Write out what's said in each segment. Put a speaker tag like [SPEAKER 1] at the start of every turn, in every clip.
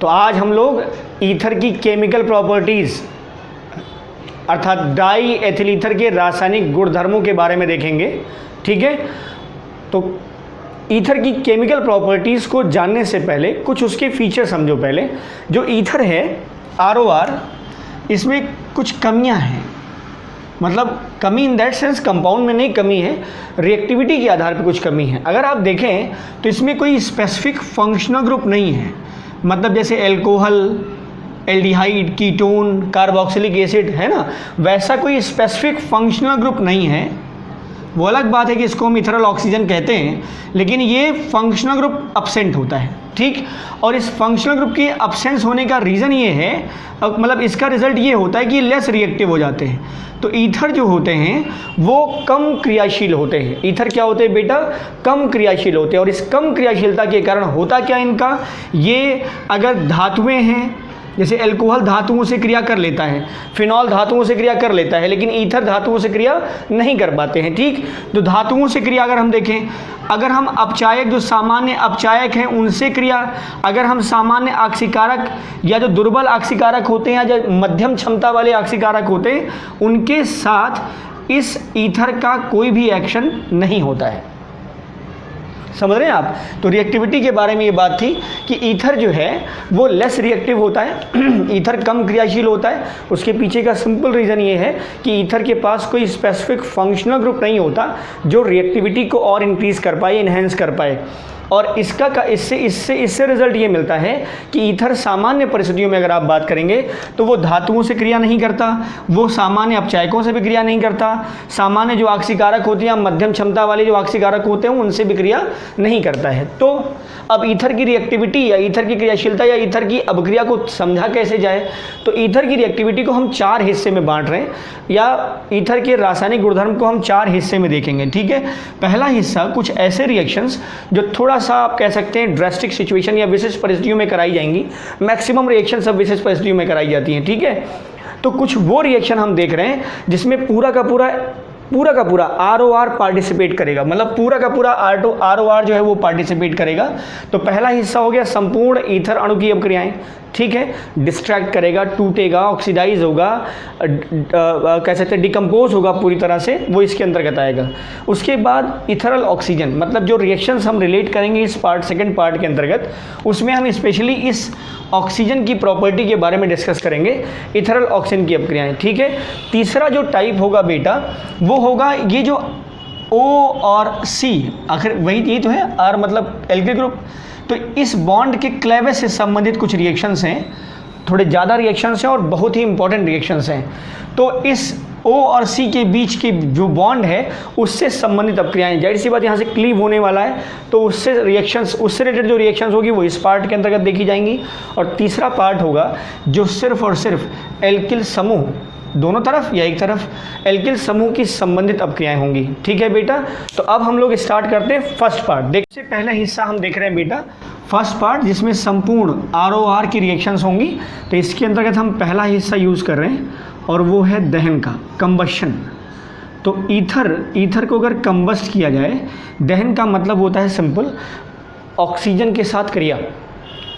[SPEAKER 1] तो आज हम लोग ईथर की केमिकल प्रॉपर्टीज़ अर्थात डाई एथिल ईथर के रासायनिक गुणधर्मों के बारे में देखेंगे। ठीक है, तो ईथर की केमिकल प्रॉपर्टीज़ को जानने से पहले कुछ उसके फीचर समझो। पहले जो ईथर है ROR, इसमें कुछ कमियां हैं, मतलब कमी इन दैट सेंस कंपाउंड में नहीं कमी है, रिएक्टिविटी के आधार पर कुछ कमी है। अगर आप देखें तो इसमें कोई स्पेसिफिक फंक्शनल ग्रुप नहीं है, मतलब जैसे alcohol, aldehyde, ketone, carboxylic acid है ना, वैसा कोई स्पेसिफिक फंक्शनल ग्रुप नहीं है। वो अलग बात है कि इसको हम इथरल ऑक्सीजन कहते हैं, लेकिन ये फंक्शनल ग्रुप अब्सेंट होता है। ठीक, और इस फंक्शनल ग्रुप के अब्सेंस होने का रीज़न ये है, मतलब इसका रिजल्ट ये होता है कि लेस रिएक्टिव हो जाते हैं। तो ईथर जो होते हैं वो कम क्रियाशील होते हैं। ईथर क्या होते हैं बेटा? कम क्रियाशील होते हैं। और इस कम क्रियाशीलता के कारण होता क्या इनका, ये अगर धातुएं हैं, जैसे अल्कोहल धातुओं से क्रिया कर लेता है, फिनॉल धातुओं से क्रिया कर लेता है, लेकिन ईथर धातुओं से क्रिया नहीं कर पाते हैं। ठीक, तो धातुओं से क्रिया अगर हम देखें, अगर हम अपचायक, जो सामान्य अपचायक हैं उनसे क्रिया, अगर हम सामान्य आक्सीकारक या जो दुर्बल आक्सीकारक होते हैं या जो मध्यम क्षमता वाले आक्सीकारक होते हैं, उनके साथ इस ईथर का कोई भी एक्शन नहीं होता है। समझ रहे हैं आप? तो रिएक्टिविटी के बारे में ये बात थी कि ईथर जो है वो लेस रिएक्टिव होता है, ईथर कम क्रियाशील होता है। उसके पीछे का सिंपल रीज़न ये है कि ईथर के पास कोई स्पेसिफिक फंक्शनल ग्रुप नहीं होता जो रिएक्टिविटी को और इंक्रीज़ कर पाए, इन्हेंस कर पाए। और इससे रिजल्ट ये मिलता है कि ईथर सामान्य परिस्थितियों में अगर आप बात करेंगे तो वो धातुओं से क्रिया नहीं करता, वो सामान्य अपचायकों से भी क्रिया नहीं करता, सामान्य जो आक्सीकारक होते हैं, मध्यम क्षमता वाले जो आक्सीकारक होते हैं उनसे भी क्रिया नहीं करता है। तो अब ईथर की रिएक्टिविटी या ईथर की क्रियाशीलता या ईथर की अभिक्रिया को समझा कैसे जाए, तो ईथर की रिएक्टिविटी को हम 4 हिस्से में बांट रहे हैं, या ईथर के रासायनिक गुणधर्म को हम 4 हिस्से में देखेंगे। ठीक है, पहला हिस्सा कुछ ऐसे रिएक्शंस जो थोड़ा सा आप कह सकते हैं ड्रास्टिक सिचुएशन या विशेष परिस्थितियों में कराई जाएंगी। मैक्सिमम रिएक्शन सब विशेष परिस्थितियों में कराई जाती हैं। ठीक है, तो कुछ वो रिएक्शन हम देख रहे हैं जिसमें पूरा का पूरा ROR पार्टिसिपेट करेगा, मतलब पूरा का पूरा ROR जो है वो पार्टिसिपेट करेगा। तो पहला हिस्सा हो गया संपूर्ण ईथर अणु की अभिक्रियाएं। ठीक है, डिस्ट्रैक्ट करेगा, टूटेगा, ऑक्सीडाइज होगा, कह सकते हैं डिकम्पोज होगा पूरी तरह से, वो इसके अंतर्गत आएगा। उसके बाद इथरल ऑक्सीजन, मतलब जो रिएक्शंस हम रिलेट करेंगे इस सेकंड पार्ट के अंतर्गत, उसमें हम स्पेशली इस ऑक्सीजन की प्रॉपर्टी के बारे में डिस्कस करेंगे, इथरल ऑक्सीजन की अभिक्रियाएं। ठीक है, तीसरा जो टाइप होगा बेटा वो होगा ये जो O और C, आखिर वही यही तो है, R मतलब एल्किल ग्रुप। तो इस बॉन्ड के क्लेवेज से संबंधित कुछ रिएक्शंस हैं, थोड़े ज़्यादा रिएक्शंस हैं और बहुत ही इंपॉर्टेंट रिएक्शंस हैं। तो इस O और C के बीच के जो बॉन्ड है उससे संबंधित अभिक्रियाएं, जाहिर सी बात यहाँ से क्लीव होने वाला है, तो उससे रिलेटेड जो रिएक्शंस होगी वो इस पार्ट के अंतर्गत देखी जाएंगी। और तीसरा पार्ट होगा जो सिर्फ और सिर्फ एल्किल समूह, दोनों तरफ या एक तरफ एल्किल समूह की संबंधित अभिक्रियाएं होंगी। ठीक है बेटा, तो अब हम लोग स्टार्ट करते हैं फर्स्ट पार्ट। देखिए पहला हिस्सा हम देख रहे हैं बेटा फर्स्ट पार्ट, जिसमें संपूर्ण ROR की रिएक्शंस होंगी। तो इसके अंतर्गत हम पहला हिस्सा यूज़ कर रहे हैं और वो है दहन का, कंबशन। तो ईथर को अगर कंबस्ट किया जाए, दहन का मतलब होता है सिंपल ऑक्सीजन के साथ क्रिया।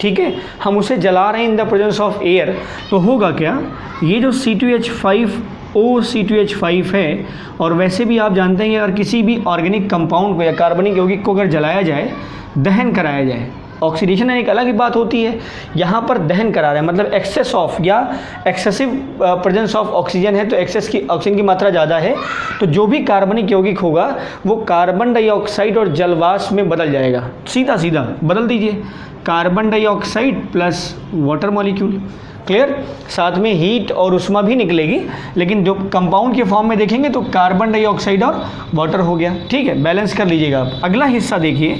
[SPEAKER 1] ठीक है, हम उसे जला रहे हैं in the presence of air, तो होगा क्या, ये जो C2H5O है, और वैसे भी आप जानते हैं कि अगर किसी भी ऑर्गेनिक कंपाउंड को या कार्बनिक यौगिक को अगर जलाया जाए, दहन कराया जाए, ऑक्सीडेशन एक अलग ही बात होती है, यहाँ पर दहन करा रहे हैं, मतलब एक्सेस ऑफ या एक्सेसिव प्रेजेंस ऑफ ऑक्सीजन है, तो एक्सेस की ऑक्सीजन की मात्रा ज़्यादा है, तो जो भी कार्बनिक यौगिक होगा वो कार्बन डाइऑक्साइड और जलवाष्प में बदल जाएगा। सीधा सीधा बदल दीजिए, carbon dioxide plus water molecule, clear, साथ में हीट और उष्मा भी निकलेगी, लेकिन जो कंपाउंड के फॉर्म में देखेंगे तो कार्बन डाइऑक्साइड और वाटर हो गया। ठीक है, बैलेंस कर लीजिएगा आप। अगला हिस्सा देखिए,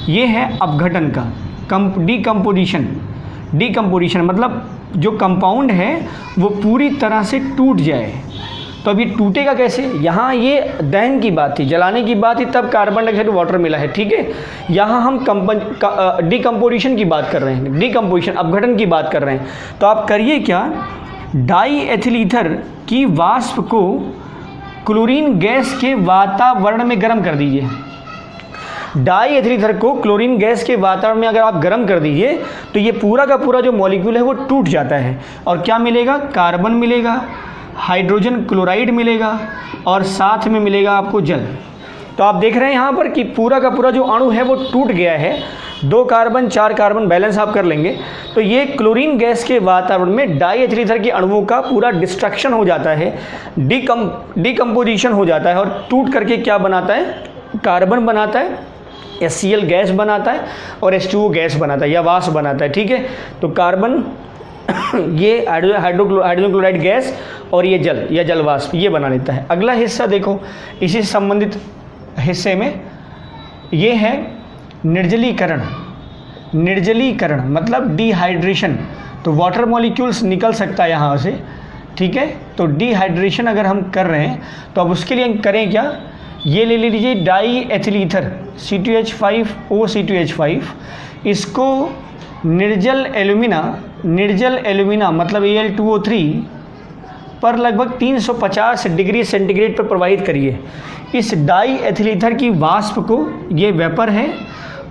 [SPEAKER 1] ये है अपघटन का, डिकम्पोजिशन मतलब जो कंपाउंड है वो पूरी तरह से टूट जाए। तो अब ये टूटेगा कैसे, यहाँ ये दहन की बात थी, जलाने की बात थी, तब कार्बन डाइऑक्साइड वाटर मिला है। ठीक है, यहाँ हम डिकम्पोजिशन की बात कर रहे हैं, डिकम्पोजिशन अपघटन की बात कर रहे हैं। तो आप करिए क्या, डाई एथिल ईथर की वाष्प को क्लोरीन गैस के वातावरण में गर्म कर दीजिए। डाई एथिल ईथर को क्लोरीन गैस के वातावरण में अगर आप गर्म कर दीजिए तो ये पूरा का पूरा जो मॉलिक्यूल है वो टूट जाता है और क्या मिलेगा, कार्बन मिलेगा, हाइड्रोजन क्लोराइड मिलेगा और साथ में मिलेगा आपको जल। तो आप देख रहे हैं यहाँ पर कि पूरा का पूरा जो अणु है वो टूट गया है, 2 कार्बन 4 कार्बन बैलेंस आप कर लेंगे। तो ये क्लोरीन गैस के वातावरण में डाई एथिल ईथर के अणुओं का पूरा डिस्ट्रक्शन हो जाता है, डिकम्पोजिशन हो जाता है और टूट करके क्या बनाता है, कार्बन बनाता है, HCl गैस बनाता है और H2O गैस बनाता है या वाष्प बनाता है। ठीक है, तो कार्बन ये हाइड्रोजन क्लोराइड गैस और ये जल या जल वाष्प ये बना लेता है। अगला हिस्सा देखो, इसी से संबंधित हिस्से में ये है निर्जलीकरण। निर्जलीकरण मतलब डिहाइड्रेशन, तो वाटर मॉलिक्यूल्स निकल सकता है यहाँ से। ठीक है, तो डिहाइड्रेशन अगर हम कर रहे हैं तो अब उसके लिए हम करें क्या, ये ले लीजिए डाई एथिल ईथर C2H5O इसको निर्जल एल्यूमिना मतलब Al2O3 पर लगभग 350 डिग्री सेंटीग्रेड पर प्रवाहित करिए। इस डाई एथिल ईथर की वाष्प को, ये वेपर है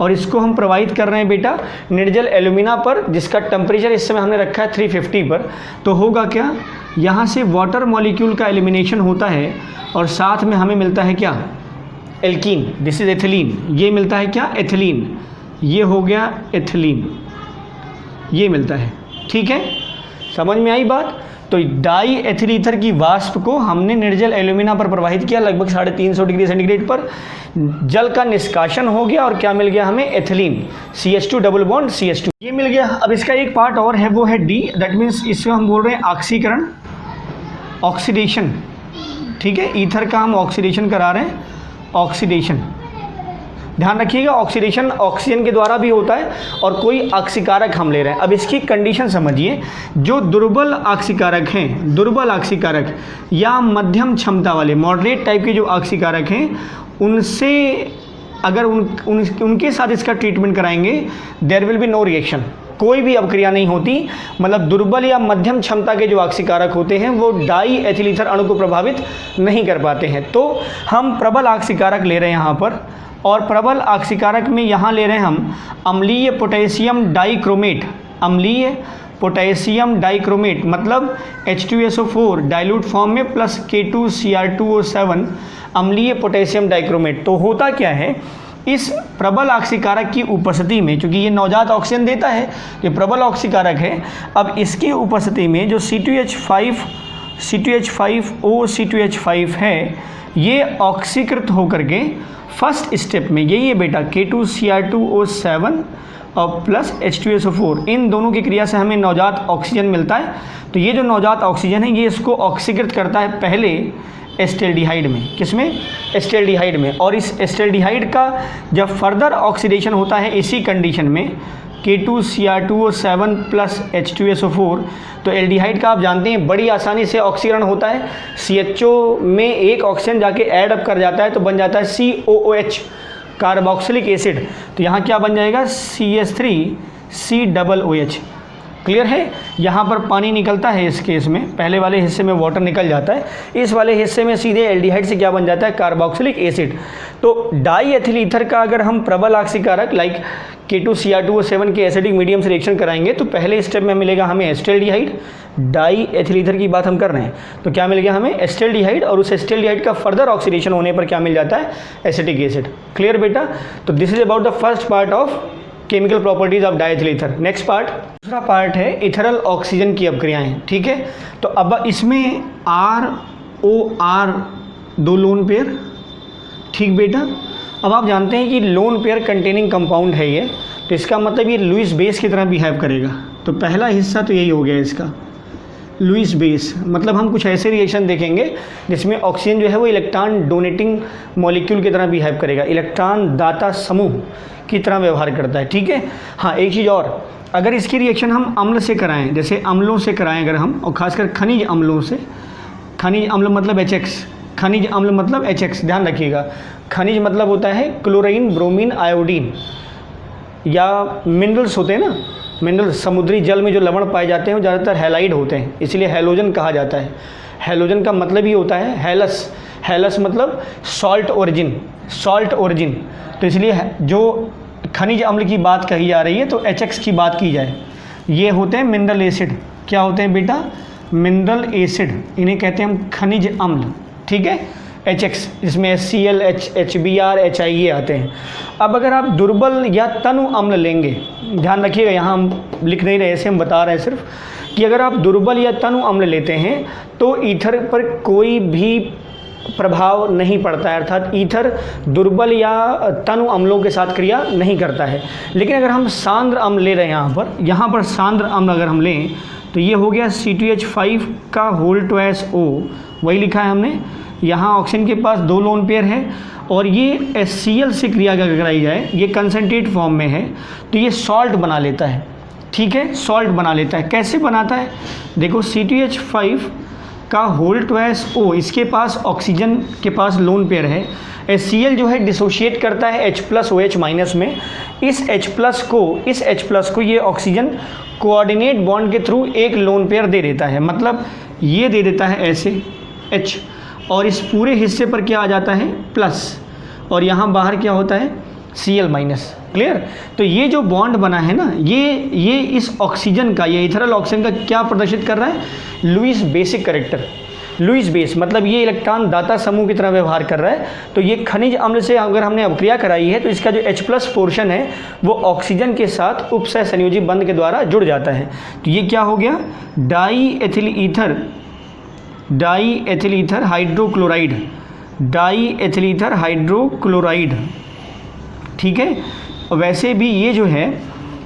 [SPEAKER 1] और इसको हम प्रवाहित कर रहे हैं बेटा निर्जल एल्यूमिना पर, जिसका टेम्परेचर इस समय हमने रखा है 350 पर। तो होगा क्या, यहाँ से वाटर मॉलिक्यूल का एलिमिनेशन होता है और साथ में हमें मिलता है क्या, एल्कीन, दिस इज एथिलीन। ये मिलता है क्या, एथिलीन, ये हो गया एथिलीन, ये मिलता है। ठीक है, समझ में आई बात। तो डाई एथिल ईथर की वाष्प को हमने निर्जल एल्यूमिना पर प्रवाहित किया लगभग 350 डिग्री सेंटीग्रेड पर, जल का निष्कासन हो गया और क्या मिल गया हमें, ethylene, CH2 double bond CH2 ये मिल गया। अब इसका एक पार्ट और है, वो है D, दैट मीन्स इसको हम बोल रहे हैं ऑक्सीकरण, ऑक्सीडेशन। ठीक है, ईथर का हम ऑक्सीडेशन करा रहे हैं, ऑक्सीडेशन ध्यान रखिएगा। ऑक्सीडेशन ऑक्सीजन के द्वारा भी होता है और कोई ऑक्सीकारक हम ले रहे हैं। अब इसकी कंडीशन समझिए, जो दुर्बल ऑक्सीकारक हैं, दुर्बल ऑक्सीकारक या मध्यम क्षमता वाले मॉडरेट टाइप के जो ऑक्सीकारक हैं, उनसे अगर उनके साथ इसका ट्रीटमेंट कराएंगे, there will be no reaction, कोई भी अवक्रिया नहीं होती। मतलब दुर्बल या मध्यम क्षमता के जो ऑक्सीकारक होते हैं वो डाई एथिल ईथर अणु को प्रभावित नहीं कर पाते हैं। तो हम प्रबल ऑक्सीकारक ले रहे हैं यहाँ पर, और प्रबल ऑक्सीकारक में यहाँ ले रहे हैं हम अम्लीय पोटेशियम डाइक्रोमेट, अम्लीय पोटेशियम डाइक्रोमेट मतलब H2SO4 डाइल्यूट फॉर्म में प्लस K2Cr2O7 अम्लीय पोटेशियम डाइक्रोमेट। तो होता क्या है, इस प्रबल ऑक्सीकारक की उपस्थिति में, क्योंकि ये नवजात ऑक्सीजन देता है, ये प्रबल ऑक्सीकारक है, अब इसकी उपस्थिति में जो C2H5O है, ये ऑक्सीकृत होकर के फर्स्ट स्टेप में यही है बेटा K2Cr2O7 और प्लस H2SO4, इन दोनों की क्रिया से हमें नवजात ऑक्सीजन मिलता है। तो ये जो नवजात ऑक्सीजन है ये इसको ऑक्सीकृत करता है पहले एस्टेल्डिहाइड में, किसमें, एस्टेल्डिहाइड में। और इस एस्टेल्डिहाइड का जब फर्दर ऑक्सीडेशन होता है इसी कंडीशन में K2Cr2O7 प्लस H2SO4, तो एल्डिहाइड का आप जानते हैं बड़ी आसानी से ऑक्सीकरण होता है। CHO में एक ऑक्सीजन जाके ऐड अप कर जाता है तो बन जाता है COOH, कार्बोक्सिलिक एसिड। तो यहाँ क्या बन जाएगा, CH3COOH। क्लियर है, यहाँ पर पानी निकलता है इस केस में, पहले वाले हिस्से में वाटर निकल जाता है, इस वाले हिस्से में सीधे एल्डिहाइड से क्या बन जाता है, कार्बोक्सिलिक एसिड। तो डाई एथिल ईथर का अगर हम प्रबल ऑक्सीकारक लाइक K2Cr2O7 के एसिडिक मीडियम से रिएक्शन कराएंगे तो पहले स्टेप में मिलेगा हमें एस्टेल्डिहाइड, डाई एथिल ईथर की बात हम कर रहे हैं, तो क्या मिल गया हमें, एस्टेल्डिहाइड, और उस एस्टेल्डिहाइड का फर्दर ऑक्सीडेशन होने पर क्या मिल जाता है, एसिटिक एसिड। क्लियर बेटा, तो this is about the first part of chemical properties of die ethyl ether. Next part, दूसरा पार्ट है इथरल ऑक्सीजन की अपक्रियाएं। ठीक है, तो अब इसमें ROR 2 लोन पेयर। ठीक बेटा, अब आप जानते हैं कि लोन पेयर कंटेनिंग कंपाउंड है ये, तो इसका मतलब ये लुईस बेस की तरह बिहेव करेगा। तो पहला हिस्सा तो यही हो गया इसका, लुईस बेस, मतलब हम कुछ ऐसे रिएक्शन देखेंगे जिसमें ऑक्सीजन जो है वो इलेक्ट्रॉन डोनेटिंग मॉलिक्यूल की तरह बिहेव करेगा, इलेक्ट्रॉन दाता समूह की तरह व्यवहार करता है। ठीक है, हाँ एक चीज़ और, अगर इसकी रिएक्शन हम अम्ल से कराएं, जैसे अम्लों से कराएं अगर हम, और खासकर खनिज अम्लों से, खनिज अम्ल मतलब HX, खनिज अम्ल मतलब HX, ध्यान रखिएगा। खनिज मतलब होता है क्लोरीन, ब्रोमीन, आयोडीन, या मिनरल्स होते हैं ना, मिनरल्स, समुद्री जल में जो लवण पाए जाते हैं वो ज़्यादातर हैलाइड होते हैं, इसलिए हैलोजन कहा जाता है। हैलोजन का मतलब ही होता है हेलस, हेलस मतलब सॉल्ट ओरिजिन, सॉल्ट ओरिजिन, तो इसलिए जो खनिज अम्ल की बात कही जा रही है तो HX की बात की जाए। ये होते हैं मिनरल एसिड। क्या होते हैं बेटा? मिनरल एसिड, इन्हें कहते हैं हम खनिज अम्ल, ठीक है। HX, इसमें HCl, HBr, HIA आते हैं। अब अगर आप दुर्बल या तनु अम्ल लेंगे, ध्यान रखिएगा, यहाँ हम लिख नहीं रहे, ऐसे हम बता रहे हैं सिर्फ कि अगर आप दुर्बल या तनु अम्ल लेते हैं तो ईथर पर कोई भी प्रभाव नहीं पड़ता है, अर्थात ईथर दुर्बल या तनु अम्लों के साथ क्रिया नहीं करता है। लेकिन अगर हम सांद्र अम्ल ले रहे हैं, यहाँ पर सांद्र अम्ल अगर हम लें तो ये हो गया C2H5 का होल ट्वाइस O, वही लिखा है हमने। यहाँ ऑक्सीजन के पास 2 लोन पेयर है और ये HCl से क्रिया कराई जाए, ये कंसनट्रेट फॉर्म में है तो ये सॉल्ट बना लेता है, ठीक है, सॉल्ट बना लेता है। कैसे बनाता है? देखो C2H5 का होल ट्वाइस O, इसके पास ऑक्सीजन के पास लोन पेयर है। HCl जो है डिसोशिएट करता है H+OH- में। इस H+ को ये ऑक्सीजन कोऑर्डिनेट बॉन्ड के थ्रू एक लोन पेयर दे देता है, मतलब ये दे देता है ऐसे H, और इस पूरे हिस्से पर क्या आ जाता है? प्लस, और यहाँ बाहर क्या होता है? Cl-। क्लियर? तो ये जो बॉन्ड बना है ना, ये इस ऑक्सीजन का, ये इथरल ऑक्सीजन का क्या प्रदर्शित कर रहा है? Lewis basic character. Lewis base मतलब ये इलेक्ट्रॉन दाता समूह की तरह व्यवहार कर रहा है। तो ये खनिज अम्ल से अगर हमने अपक्रिया कराई है तो इसका जो H+ पोर्शन है वो ऑक्सीजन के साथ उपसह संयोजी बंध के द्वारा जुड़ जाता है। तो ये क्या हो गया? Die ethyl ether hydrochloride, die ethyl ether hydrochloride, ठीक है। वैसे भी ये जो है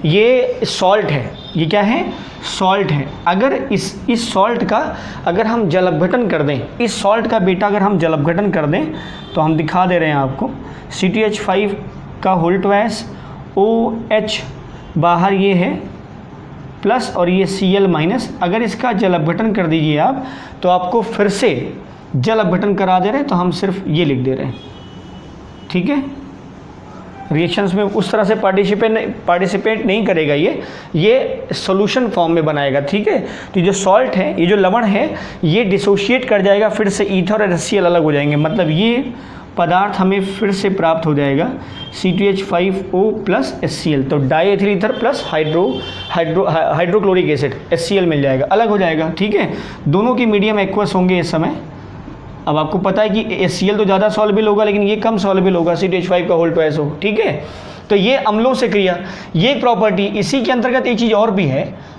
[SPEAKER 1] ये सॉल्ट है, ये क्या है? सॉल्ट है। अगर इस सॉल्ट का अगर हम जल अपघटन कर दें, इस सॉल्ट का बेटा अगर हम जल अपघटन कर दें तो हम दिखा दे रहे हैं आपको, C2H5 का होल ट्वाइस OH, बाहर ये है प्लस और ये Cl-। अगर इसका जल अपघटन कर दीजिए आप तो आपको फिर से जल अपघटन करा दे रहे हैं, तो हम सिर्फ ये लिख दे रहे हैं, ठीक है। रिएक्शंस में उस तरह से पार्टिसिपेट नहीं करेगा, ये सॉल्यूशन फॉर्म में बनाएगा, ठीक है। तो जो सॉल्ट है, ये जो लवण है, ये डिसोशिएट कर जाएगा, फिर से ईथर और HCl अलग हो जाएंगे, मतलब ये पदार्थ हमें फिर से प्राप्त हो जाएगा C2H5O प्लस HCl। तो die ethyl ether plus hydrochloric acid HCl मिल जाएगा, अलग हो जाएगा, ठीक है। दोनों की मीडियम एक्वस होंगे इस समय। अब आपको पता है कि HCl तो ज़्यादा सॉल्युबल होगा लेकिन ये कम सॉल्युबल होगा, C2H5 का होल ट्वाइस O, ठीक है। तो ये अम्लों से क्रिया, ये प्रॉपर्टी, इसी के अंतर्गत एक चीज़ और भी है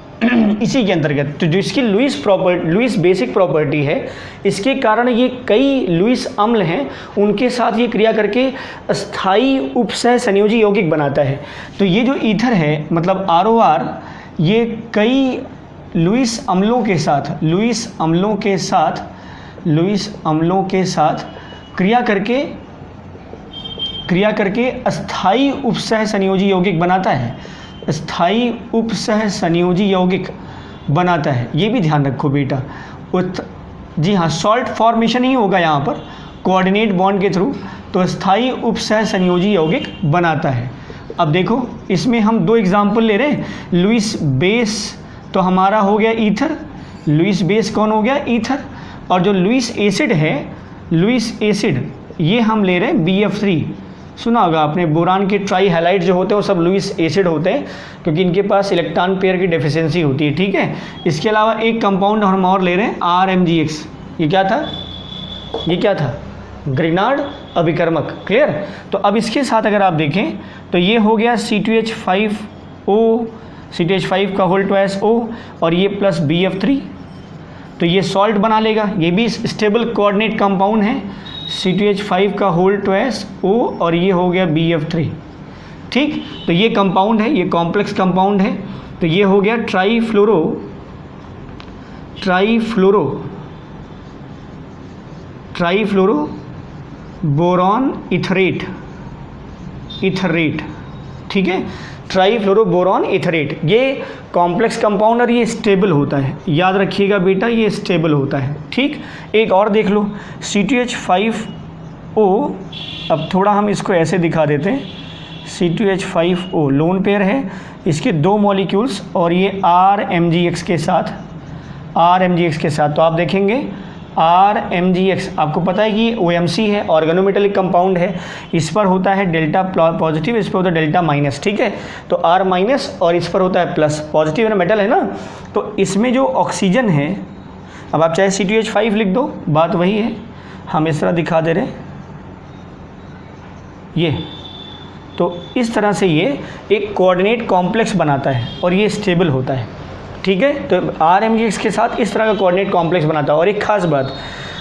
[SPEAKER 1] इसी के अंतर्गत, तो जो इसकी लुईस बेसिक प्रॉपर्टी है, इसके कारण ये कई लुईस अम्ल हैं, उनके साथ ये क्रिया करके स्थायी उपसह संयोजी यौगिक बनाता है। तो ये जो ईथर है मतलब ROR, ये कई लुईस अम्लों के साथ क्रिया करके अस्थायी उपसह संयोजी यौगिक बनाता है, स्थायी उपसह संयोजी यौगिक बनाता है। ये भी ध्यान रखो बेटा। जी हाँ, सॉल्ट फॉर्मेशन ही होगा यहाँ पर कोऑर्डिनेट बॉन्ड के थ्रू, तो स्थायी उपसह संयोजी यौगिक बनाता है। अब देखो इसमें हम 2 एग्जाम्पल ले रहे हैं। लुईस बेस तो हमारा हो गया ईथर, लुईस बेस कौन हो गया? ईथर। और जो लुईस एसिड है, लुईस एसिड ये हम ले रहे हैं BF3। सुना होगा आपने, बोरान के ट्राई हैलाइड जो होते हैं वो सब लुईस एसिड होते हैं क्योंकि इनके पास इलेक्ट्रॉन पेयर की डेफिशिएंसी होती है, ठीक है। इसके अलावा एक कंपाउंड हम और ले रहे हैं RMGX। ये क्या था? ग्रिनार्ड अभिकर्मक। क्लियर? तो अब इसके साथ अगर आप देखें तो ये हो गया C2H5 का होल ट्वाइस O और ये प्लस BF3, तो ये सॉल्ट बना लेगा। ये भी स्टेबल कोऑर्डिनेट कंपाउंड है, C2H5 का होल ट्वाइस O और ये हो गया BF3, ठीक। तो ये कंपाउंड है, ये कॉम्प्लेक्स कंपाउंड है। तो ये हो गया ट्राईफ्लोरो बोरॉन इथरेट, ठीक है। ट्राईफ्लोरोबोरॉन इथरेट, ये कॉम्प्लेक्स कंपाउंड और ये स्टेबल होता है, याद रखिएगा बेटा, ये स्टेबल होता है, ठीक। एक और देख लो C2H5O, अब थोड़ा हम इसको ऐसे दिखा देते हैं। C2H5O लोन पेयर है, इसके 2 मॉलिक्यूल्स और ये RMGX के साथ, तो आप देखेंगे RMgX आपको पता है कि OMC है, ऑर्गेनोमेटेलिक कंपाउंड है, इस पर होता है डेल्टा पॉजिटिव, इस पर होता है डेल्टा माइनस, ठीक है। तो R माइनस और इस पर होता है प्लस, पॉजिटिव है ना, मेटल है ना। तो इसमें जो ऑक्सीजन है, अब आप चाहे C2H5 लिख दो, बात वही है, हम इस तरह दिखा दे रहे हैं ये। तो इस तरह से ये एक कोऑर्डिनेट कॉम्प्लेक्स बनाता है और ये स्टेबल होता है, ठीक है। तो RMgX के साथ इस तरह का कोऑर्डिनेट कॉम्प्लेक्स बनाता है। और एक खास बात,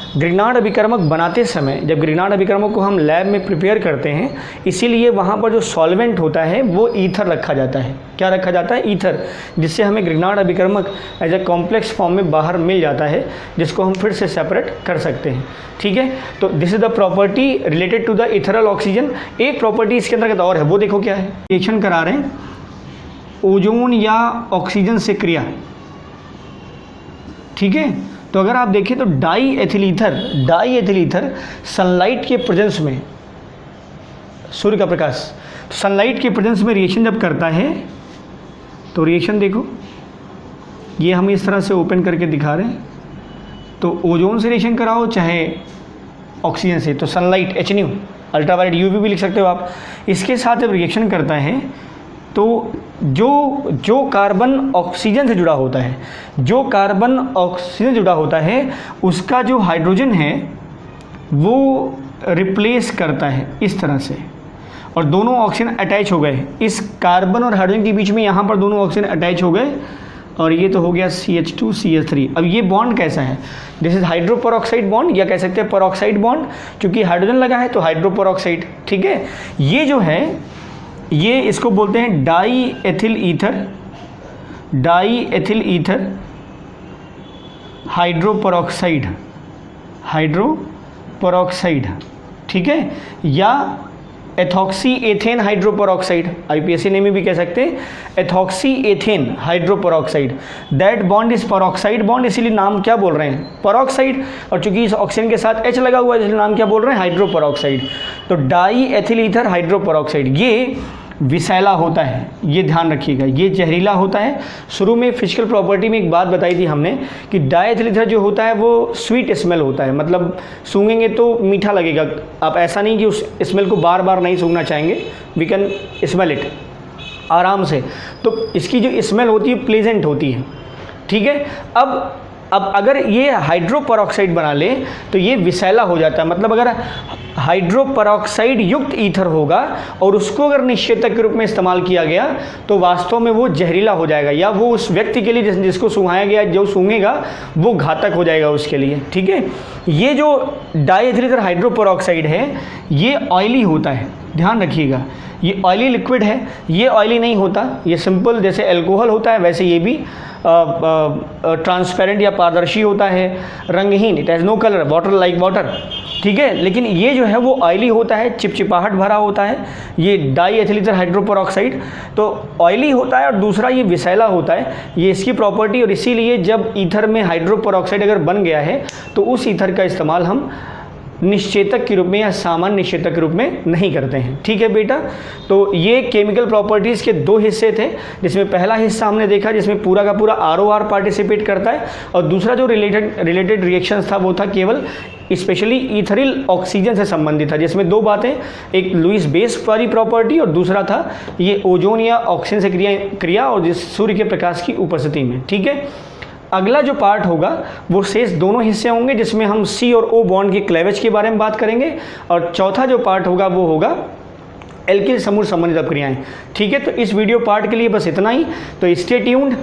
[SPEAKER 1] ग्रिग्नार्ड अभिकर्मक बनाते समय, जब ग्रिग्नार्ड अभिकर्मक को हम लैब में प्रिपेयर करते हैं, इसीलिए वहाँ पर जो सॉल्वेंट होता है वो ईथर रखा जाता है। क्या रखा जाता है? ईथर, जिससे हमें ग्रिग्नार्ड अभिकर्मक एज ए कॉम्प्लेक्स फॉर्म में बाहर मिल जाता है, जिसको हम फिर से सेपरेट कर सकते हैं, ठीक है। तो this is the property related to the ethereal oxygen. एक प्रॉपर्टी इसके अंतर्गत और है, वो देखो क्या है। रिएक्शन करा रहे हैं ओजोन या ऑक्सीजन से क्रिया, ठीक है। तो अगर आप देखें तो डाई एथिल ईथर सनलाइट के प्रेजेंस में, सूर्य का प्रकाश, सनलाइट के प्रेजेंस में रिएक्शन जब करता है तो रिएक्शन देखो, ये हम इस तरह से ओपन करके दिखा रहे हैं। तो ओजोन से रिएक्शन कराओ चाहे ऑक्सीजन से, तो सनलाइट HNU, अल्ट्रावायलेट UV भी लिख सकते हो आप। इसके साथ जब रिएक्शन करता है तो जो कार्बन ऑक्सीजन से जुड़ा होता है, उसका जो हाइड्रोजन है वो रिप्लेस करता है इस तरह से, और दोनों ऑक्सीजन अटैच हो गए। इस कार्बन और हाइड्रोजन के बीच में यहाँ पर दोनों ऑक्सीजन अटैच हो गए, और ये तो हो गया CH2 CH3। अब ये बॉन्ड कैसा है? दिस इज हाइड्रोपेरोक्साइड बॉन्ड, या कह सकते हैं पेरोक्साइड बॉन्ड, क्योंकि हाइड्रोजन लगा है तो हाइड्रोपेरोक्साइड, ठीक है। ये जो है, ये इसको बोलते हैं डाई एथिल ईथर हाइड्रोपेरोक्साइड, ठीक है, या ethoxy ethane hydroperoxide, IPSC name में भी कह सकते हैं ethoxy ethane hydroperoxide. That bond is peroxide bond, इसीलिए नाम क्या बोल रहे हैं? पेरोक्साइड। और चूंकि इस ऑक्सीजन के साथ H लगा हुआ है, इसलिए नाम क्या बोल रहे हैं? हाइड्रोपेरोक्साइड। तो डाई एथिल ईथर हाइड्रोपेरोक्साइड ये विषैला होता है, ये ध्यान रखिएगा, ये जहरीला होता है। शुरू में फिजिकल प्रॉपर्टी में एक बात बताई थी हमने कि डायएथिल ईथर जो होता है वो स्वीट स्मेल होता है, मतलब सूंघेंगे तो मीठा लगेगा। आप ऐसा नहीं कि उस स्मेल को बार बार नहीं सूंघना चाहेंगे, वी कैन स्मेल इट आराम से। तो इसकी जो स्मेल होती है प्लेजेंट होती है, ठीक है। अब अगर ये हाइड्रोपेरोक्साइड बना ले तो ये विषैला हो जाता है। मतलब अगर हाइड्रोपेरोक्साइड युक्त ईथर होगा और उसको अगर निश्चेतक के रूप में इस्तेमाल किया गया तो वास्तव में वो जहरीला हो जाएगा, या वो उस व्यक्ति के लिए जिसको सूंघाया गया, जो सूंघेगा वो घातक हो जाएगा उसके लिए, ठीक है। ये जो डायएथिल ईथर हाइड्रोपेरोक्साइड है ये ऑयली होता है, ध्यान रखिएगा। ये ऑयली लिक्विड है, ये ऑयली नहीं होता, ये सिंपल जैसे अल्कोहल होता है वैसे ये भी ट्रांसपेरेंट या पारदर्शी होता है, रंगहीन, it has no colour, water like water, ठीक है। लेकिन ये जो है वो ऑयली होता है, चिपचिपाहट भरा होता है, ये डाईएथिल ईथर हाइड्रोपेरोक्साइड तो ऑयली होता है, और दूसरा ये विषैला होता है, ये इसकी प्रॉपर्टी। और इसीलिए जब ईथर में हाइड्रोपेरोक्साइड अगर बन गया है तो उस ईथर का इस्तेमाल हम निश्चेतक के रूप में या सामान्य निश्चेतक के रूप में नहीं करते हैं, ठीक है बेटा। तो ये केमिकल प्रॉपर्टीज़ के दो हिस्से थे, जिसमें पहला हिस्सा हमने देखा जिसमें पूरा का पूरा ROR पार्टिसिपेट करता है, और दूसरा जो रिलेटेड रिएक्शंस था वो था केवल स्पेशली ईथरिल ऑक्सीजन से संबंधित था, जिसमें दो बातें, एक लुईस बेस वाली प्रॉपर्टी और दूसरा था ये ओजोन या ऑक्सीजन से क्रिया और जिस सूर्य के प्रकाश की उपस्थिति में, ठीक है। अगला जो पार्ट होगा वो शेष दोनों हिस्से होंगे, जिसमें हम C और O बॉन्ड के क्लेवेज के बारे में बात करेंगे, और चौथा जो पार्ट होगा वो होगा एल्किल समूह संबंधित अपक्रियाएं, ठीक है। तो इस वीडियो पार्ट के लिए बस इतना ही, तो stay tuned.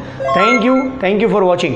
[SPEAKER 1] Thank you for watching.